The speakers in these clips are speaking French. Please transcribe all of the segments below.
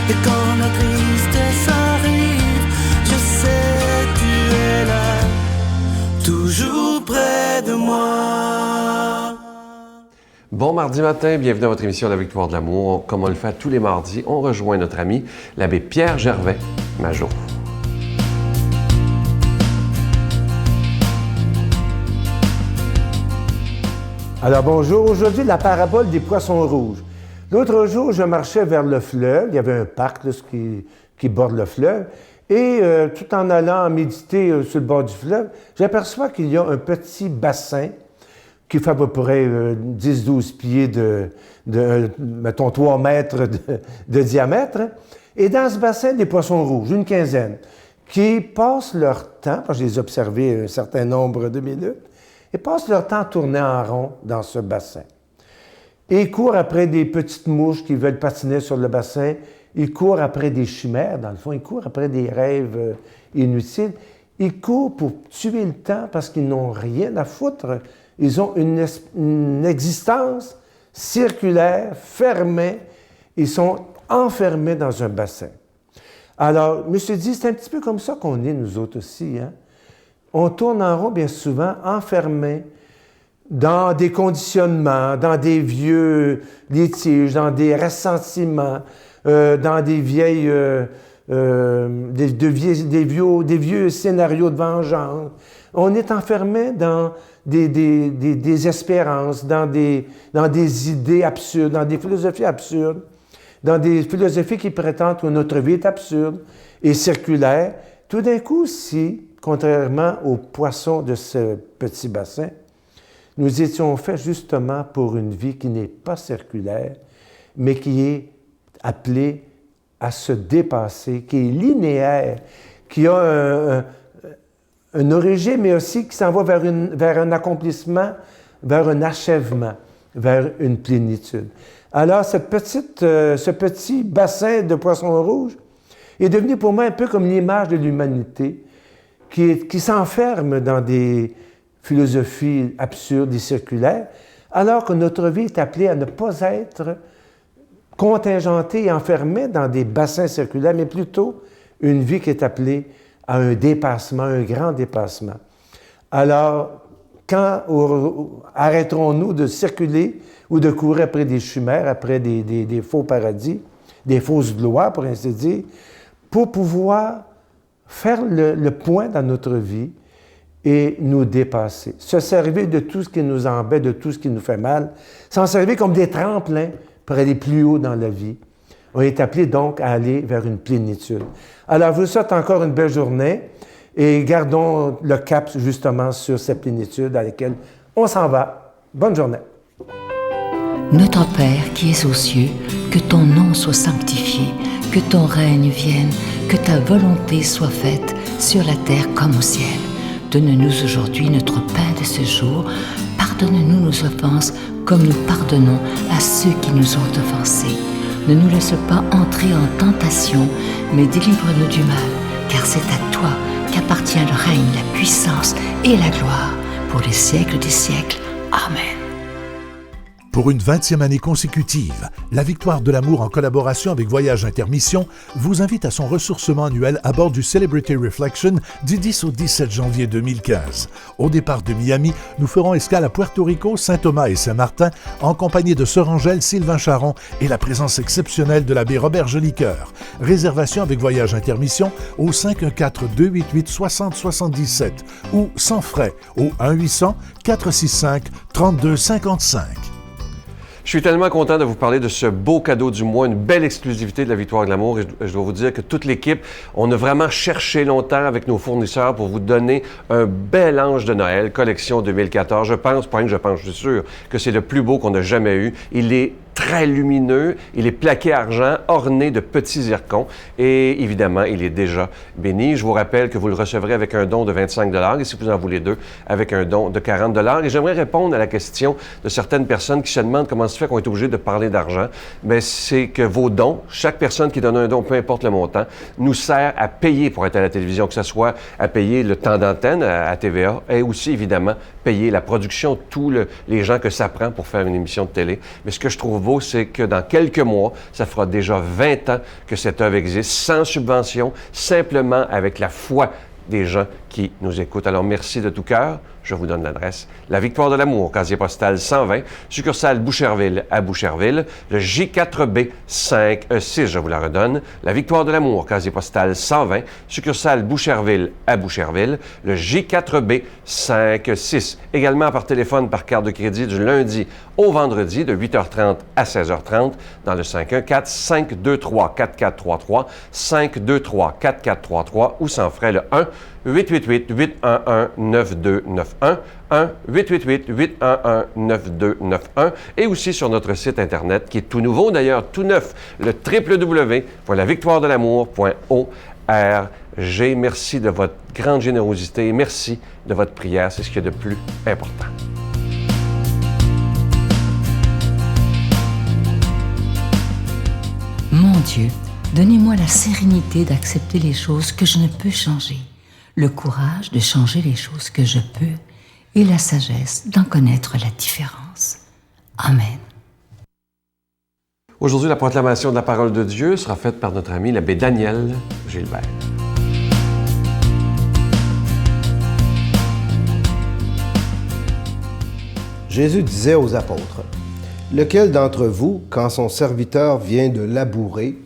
Et quand la tristesse arrive, je sais tu es là, toujours près de moi. Bon mardi matin, bienvenue à votre émission La Victoire de l'amour. Comme on le fait tous les mardis, on rejoint notre ami, l'abbé Pierre Gervais, Majot. Alors bonjour, aujourd'hui la parabole des poissons rouges. L'autre jour, je marchais vers le fleuve, il y avait un parc là, qui borde le fleuve, et tout en allant méditer sur le bord du fleuve, j'aperçois qu'il y a un petit bassin qui fait à peu près 10-12 pieds mettons 3 mètres de diamètre, et dans ce bassin, des poissons rouges, une quinzaine, qui passent leur temps, parce que je les ai observés un certain nombre de minutes, et passent leur temps à tourner en rond dans ce bassin. Et ils courent après des petites mouches qui veulent patiner sur le bassin. Ils courent après des chimères, dans le fond. Ils courent après des rêves inutiles. Ils courent pour tuer le temps parce qu'ils n'ont rien à foutre. Ils ont une existence circulaire, fermée. Ils sont enfermés dans un bassin. Alors, je me suis dit, c'est un petit peu comme ça qu'on est, nous autres aussi, hein? On tourne en rond bien souvent, enfermés dans des conditionnements, dans des vieux litiges, dans des ressentiments, dans des vieux scénarios de vengeance. On est enfermé dans des espérances, dans des idées absurdes, dans des philosophies absurdes, dans des philosophies qui prétendent que notre vie est absurde et circulaire. Tout d'un coup, si, contrairement aux poissons de ce petit bassin, nous étions faits justement pour une vie qui n'est pas circulaire, mais qui est appelée à se dépasser, qui est linéaire, qui a une origine, mais aussi qui s'en va vers un accomplissement, vers un achèvement, vers une plénitude. Alors, ce petit bassin de poissons rouges est devenu pour moi un peu comme l'image de l'humanité qui s'enferme dans des philosophies absurdes et circulaires, alors que notre vie est appelée à ne pas être contingentée et enfermée dans des bassins circulaires, mais plutôt une vie qui est appelée à un dépassement, un grand dépassement. Alors, quand arrêterons-nous de circuler ou de courir après des chimères, après des faux paradis, des fausses gloires, pour ainsi dire, pour pouvoir faire le point dans notre vie et nous dépasser. Se servir de tout ce qui nous embête, de tout ce qui nous fait mal, s'en servir comme des tremplins pour aller plus haut dans la vie. On est appelé donc à aller vers une plénitude. Alors, je vous souhaite encore une belle journée et gardons le cap justement sur cette plénitude à laquelle on s'en va. Bonne journée. Notre Père qui es aux cieux, que ton nom soit sanctifié, que ton règne vienne, que ta volonté soit faite sur la terre comme au ciel. Donne-nous aujourd'hui notre pain de ce jour. Pardonne-nous nos offenses comme nous pardonnons à ceux qui nous ont offensés. Ne nous laisse pas entrer en tentation, mais délivre-nous du mal, car c'est à toi qu'appartient le règne, la puissance et la gloire pour les siècles des siècles. Amen. Pour une 20e année consécutive, La Victoire de l'amour, en collaboration avec Voyage Intermission, vous invite à son ressourcement annuel à bord du Celebrity Reflection du 10 au 17 janvier 2015. Au départ de Miami, nous ferons escale à Puerto Rico, Saint-Thomas et Saint-Martin, en compagnie de Sœur Angèle, Sylvain Charon et la présence exceptionnelle de l'abbé Robert Jolicoeur. Réservation avec Voyage Intermission au 514-288-6077 ou sans frais au 1-800-465-3255. Je suis tellement content de vous parler de ce beau cadeau du mois, une belle exclusivité de la Victoire de l'amour. Et je dois vous dire que toute l'équipe, on a vraiment cherché longtemps avec nos fournisseurs pour vous donner un bel ange de Noël, collection 2014. Je suis sûr que c'est le plus beau qu'on a jamais eu. Il est très lumineux, il est plaqué argent, orné de petits zircons et évidemment, il est déjà béni. Je vous rappelle que vous le recevrez avec un don de 25 $ et si vous en voulez deux, avec un don de 40 $. Et j'aimerais répondre à la question de certaines personnes qui se demandent comment se fait qu'on est obligé de parler d'argent. Bien, c'est que vos dons, chaque personne qui donne un don, peu importe le montant, nous sert à payer pour être à la télévision, que ce soit à payer le temps d'antenne à TVA et aussi, évidemment, payer la production, tous les gens que ça prend pour faire une émission de télé. Mais ce que je trouve beau, c'est que dans quelques mois, ça fera déjà 20 ans que cette œuvre existe, sans subvention, simplement avec la foi des gens qui nous écoutent. Alors, merci de tout cœur. Je vous donne l'adresse. La Victoire de l'amour, casier postal 120, succursale Boucherville à Boucherville, le J4B 5E6, je vous la redonne. La Victoire de l'amour, casier postal 120, succursale Boucherville à Boucherville, le J4B 5E6. Également par téléphone, par carte de crédit du lundi au vendredi de 8h30 à 16h30 dans le 514-523-4433, 523-4433 ou sans frais le 1-888-811-9291, 1-888-811-9291 et aussi sur notre site Internet qui est tout nouveau d'ailleurs, tout neuf, le www.lavictoiredelamour.org. Merci de votre grande générosité et merci de votre prière, c'est ce qui est de plus important. Mon Dieu, donnez-moi la sérénité d'accepter les choses que je ne peux changer, le courage de changer les choses que je peux et la sagesse d'en connaître la différence. Amen. Aujourd'hui, la proclamation de la parole de Dieu sera faite par notre ami l'abbé Daniel Gilbert. Jésus disait aux apôtres, « Lequel d'entre vous, quand son serviteur vient de labourer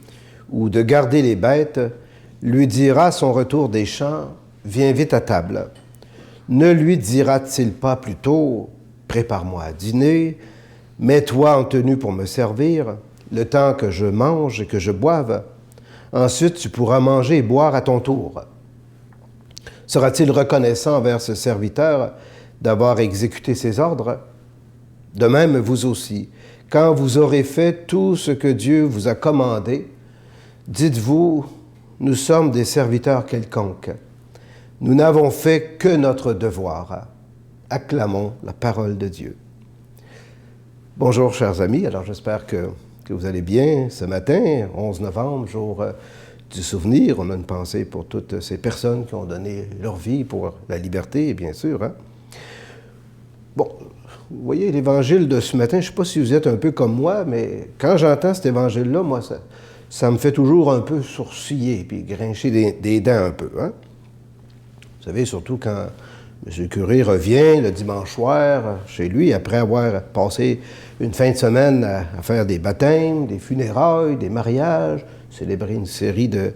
ou de garder les bêtes, lui dira à son retour des champs, « Viens vite à table ». Ne lui dira-t-il pas plutôt, « Prépare-moi à dîner, mets-toi en tenue pour me servir, le temps que je mange et que je boive. Ensuite, tu pourras manger et boire à ton tour. » Sera-t-il reconnaissant envers ce serviteur d'avoir exécuté ses ordres? De même, vous aussi, quand vous aurez fait tout ce que Dieu vous a commandé, dites-vous, nous sommes des serviteurs quelconques. Nous n'avons fait que notre devoir. Acclamons la parole de Dieu. Bonjour, chers amis. Alors, j'espère que vous allez bien ce matin, 11 novembre, jour du souvenir. On a une pensée pour toutes ces personnes qui ont donné leur vie pour la liberté, bien sûr. Hein? Bon, vous voyez, l'évangile de ce matin, je ne sais pas si vous êtes un peu comme moi, mais quand j'entends cet évangile-là, moi, ça me fait toujours un peu sourciller puis grincher des dents un peu. Hein? Vous savez, surtout quand M. le curé revient le dimanche soir chez lui, après avoir passé une fin de semaine à faire des baptêmes, des funérailles, des mariages, célébrer une série de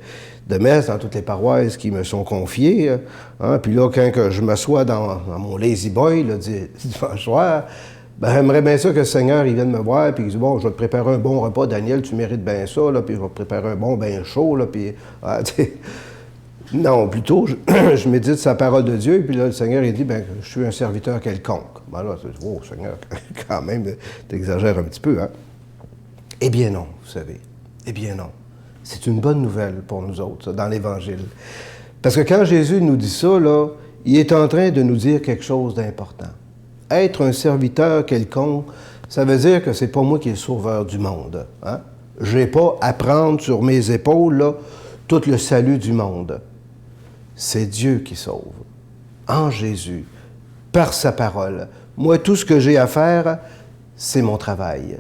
messes dans toutes les paroisses qui me sont confiées. Hein. Puis là, quand que je m'assois dans mon lazy boy, le dimanche soir, ben, j'aimerais bien ça que le Seigneur il vienne me voir, puis il dit, bon, je vais te préparer un bon repas, Daniel, tu mérites bien ça, là, puis je vais te préparer un bon bain chaud, là, puis... Ah, non, plutôt, je médite sa parole de Dieu, puis là, le Seigneur, il dit, ben, je suis un serviteur quelconque. Ben là, oh, Seigneur, quand même, t'exagères un petit peu, hein? Eh bien non, vous savez. Eh bien non. C'est une bonne nouvelle pour nous autres, ça, dans l'Évangile. Parce que quand Jésus nous dit ça, là, il est en train de nous dire quelque chose d'important. Être un serviteur quelconque, ça veut dire que c'est pas moi qui est le sauveur du monde. Hein? Je n'ai pas à prendre sur mes épaules, là, tout le salut du monde. C'est Dieu qui sauve, en Jésus, par sa parole. Moi, tout ce que j'ai à faire, c'est mon travail,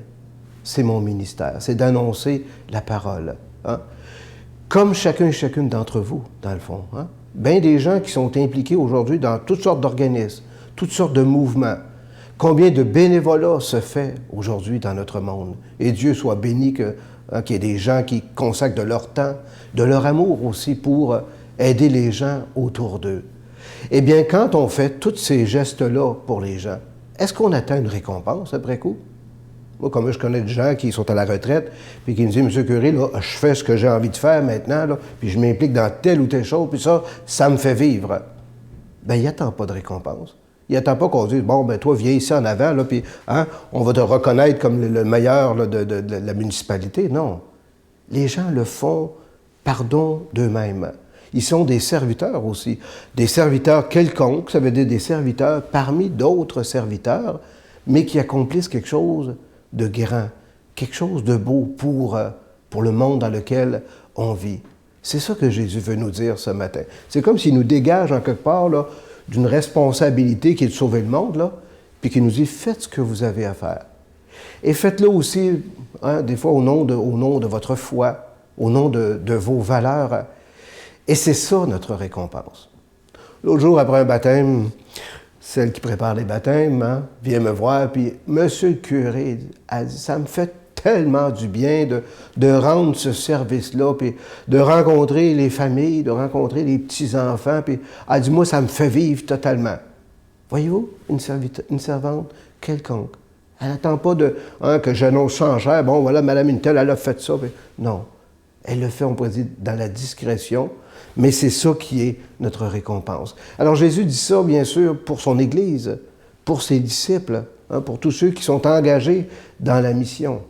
c'est mon ministère, c'est d'annoncer la parole. Hein? Comme chacun et chacune d'entre vous, dans le fond. Hein? Bien des gens qui sont impliqués aujourd'hui dans toutes sortes d'organismes, toutes sortes de mouvements. Combien de bénévolat se fait aujourd'hui dans notre monde? Et Dieu soit béni qu'il y ait des gens qui consacrent de leur temps, de leur amour aussi pour aider les gens autour d'eux. Eh bien, quand on fait tous ces gestes-là pour les gens, est-ce qu'on attend une récompense après coup? Moi, comme je connais des gens qui sont à la retraite, puis qui me disent, « Monsieur Curé, là, je fais ce que j'ai envie de faire maintenant, là, puis je m'implique dans telle ou telle chose, puis ça me fait vivre. » Bien, il n'attend pas de récompense. Il n'attend pas qu'on dise, « Bon, ben toi, viens ici en avant, là, puis hein, on va te reconnaître comme le meilleur là, de la municipalité. » Non. Les gens le font par don d'eux-mêmes. Ils sont des serviteurs aussi. Des serviteurs quelconques, ça veut dire des serviteurs parmi d'autres serviteurs, mais qui accomplissent quelque chose de grand, quelque chose de beau pour le monde dans lequel on vit. C'est ça que Jésus veut nous dire ce matin. C'est comme s'il nous dégage en quelque part là, d'une responsabilité qui est de sauver le monde, là, puis qui nous dit « Faites ce que vous avez à faire ». Et faites-le aussi, hein, des fois, au nom de votre foi, au nom de vos valeurs. Et c'est ça, notre récompense. L'autre jour, après un baptême, celle qui prépare les baptêmes, hein, vient me voir, puis « Monsieur le curé, elle dit, ça me fait tellement du bien de rendre ce service-là, puis de rencontrer les familles, de rencontrer les petits-enfants, puis elle dit, moi, ça me fait vivre totalement. » Voyez-vous, une servante quelconque. Elle n'attend pas que j'annonce sans chair, bon, voilà, Madame Intel, elle a fait ça. Puis, non, elle le fait, on pourrait dire, dans la discrétion, mais c'est ça qui est notre récompense. Alors Jésus dit ça, bien sûr, pour son Église, pour ses disciples, hein, pour tous ceux qui sont engagés dans la mission.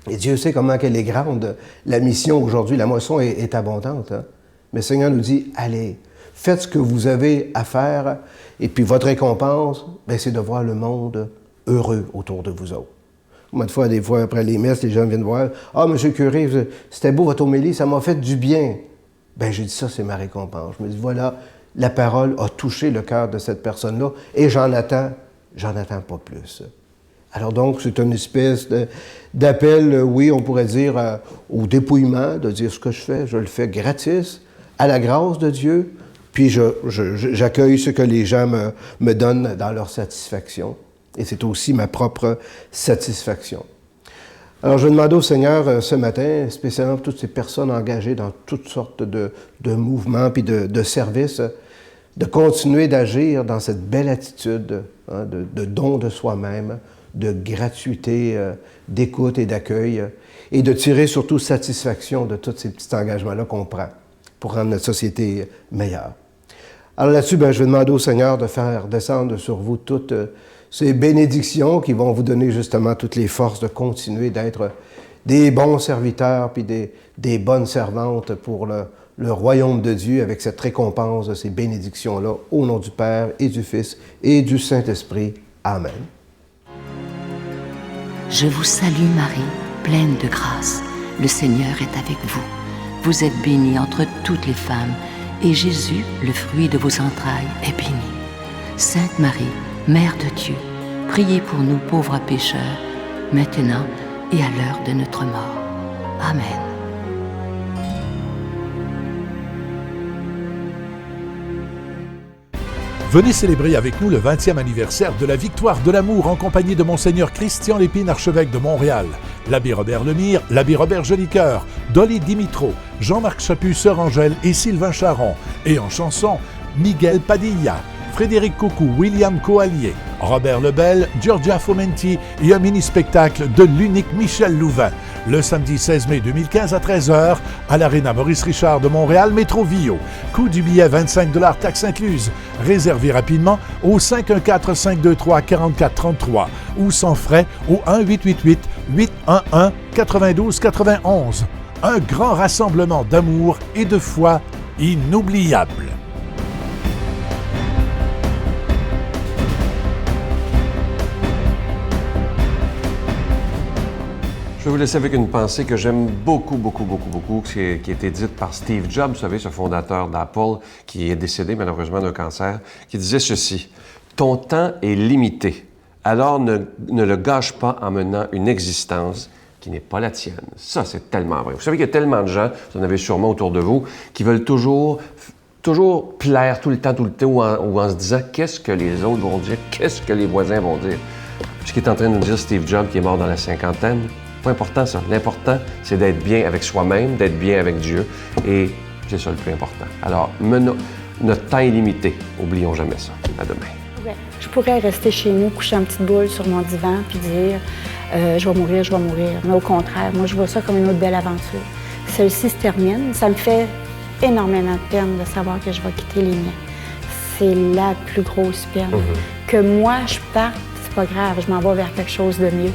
Et Dieu sait comment elle est grande. La mission aujourd'hui, la moisson est abondante. Hein? Mais le Seigneur nous dit, allez, faites ce que vous avez à faire, et puis votre récompense, bien, c'est de voir le monde heureux autour de vous autres. Moi, des fois, après les messes, les gens viennent voir, « Ah, monsieur le curé, c'était beau votre homélie, ça m'a fait du bien. » Bien, j'ai dit, ça, c'est ma récompense. Je me dis, voilà, la parole a touché le cœur de cette personne-là, et j'en attends pas plus. Alors donc, c'est une espèce d'appel, oui, on pourrait dire, au dépouillement, de dire ce que je le fais gratis, à la grâce de Dieu, puis j'accueille ce que les gens me donnent dans leur satisfaction. Et c'est aussi ma propre satisfaction. Alors, je demande au Seigneur ce matin, spécialement pour toutes ces personnes engagées dans toutes sortes de mouvements puis de services, de continuer d'agir dans cette belle attitude hein, de don de soi-même, de gratuité, d'écoute et d'accueil, et de tirer surtout satisfaction de tous ces petits engagements-là qu'on prend pour rendre notre société meilleure. Alors là-dessus, je vais demander au Seigneur de faire descendre sur vous toutes ces bénédictions qui vont vous donner justement toutes les forces de continuer d'être des bons serviteurs puis des bonnes servantes pour le royaume de Dieu avec cette récompense de ces bénédictions-là, au nom du Père et du Fils et du Saint-Esprit. Amen. Je vous salue Marie, pleine de grâce. Le Seigneur est avec vous. Vous êtes bénie entre toutes les femmes, et Jésus, le fruit de vos entrailles, est béni. Sainte Marie, Mère de Dieu, priez pour nous pauvres pécheurs, maintenant et à l'heure de notre mort. Amen. Venez célébrer avec nous le 20e anniversaire de la Victoire de l'amour en compagnie de Monseigneur Christian Lépine, archevêque de Montréal, l'abbé Robert Lemire, l'abbé Robert Jolicoeur, Dolly Dimitro, Jean-Marc Chaput, Sœur Angèle et Sylvain Charon, et en chanson, Miguel Padilla, Frédéric Coucou, William Coallier, Robert Lebel, Giorgia Fomenti et un mini-spectacle de l'unique Michel Louvain, le samedi 16 mai 2015 à 13h à l'Arena Maurice Richard de Montréal, Métro Vio. Coût du billet 25 $, taxes incluses. Réservez rapidement au 514-523-4433 ou sans frais au 1-888-811-9291. Un grand rassemblement d'amour et de foi inoubliable. Je vais vous laisser avec une pensée que j'aime beaucoup, qui a été dite par Steve Jobs, vous savez, ce fondateur d'Apple, qui est décédé malheureusement d'un cancer, qui disait ceci: « Ton temps est limité, alors ne le gâche pas en menant une existence qui n'est pas la tienne. » Ça, c'est tellement vrai. Vous savez qu'il y a tellement de gens, vous en avez sûrement autour de vous, qui veulent toujours plaire tout le temps, ou en se disant « Qu'est-ce que les autres vont dire? Qu'est-ce que les voisins vont dire? » Ce qu'il est en train de nous dire Steve Jobs, qui est mort dans la cinquantaine, pas important ça. L'important, c'est d'être bien avec soi-même, d'être bien avec Dieu, et c'est ça le plus important. Alors, notre temps est limité. Oublions jamais ça. À demain. Je pourrais rester chez nous, coucher en petite boule sur mon divan, puis dire je vais mourir, je vais mourir. Mais au contraire, moi, je vois ça comme une autre belle aventure. Celle-ci se termine. Ça me fait énormément de peine de savoir que je vais quitter les miens. C'est la plus grosse peine. Que moi, je parte, c'est pas grave, je m'en vais vers quelque chose de mieux.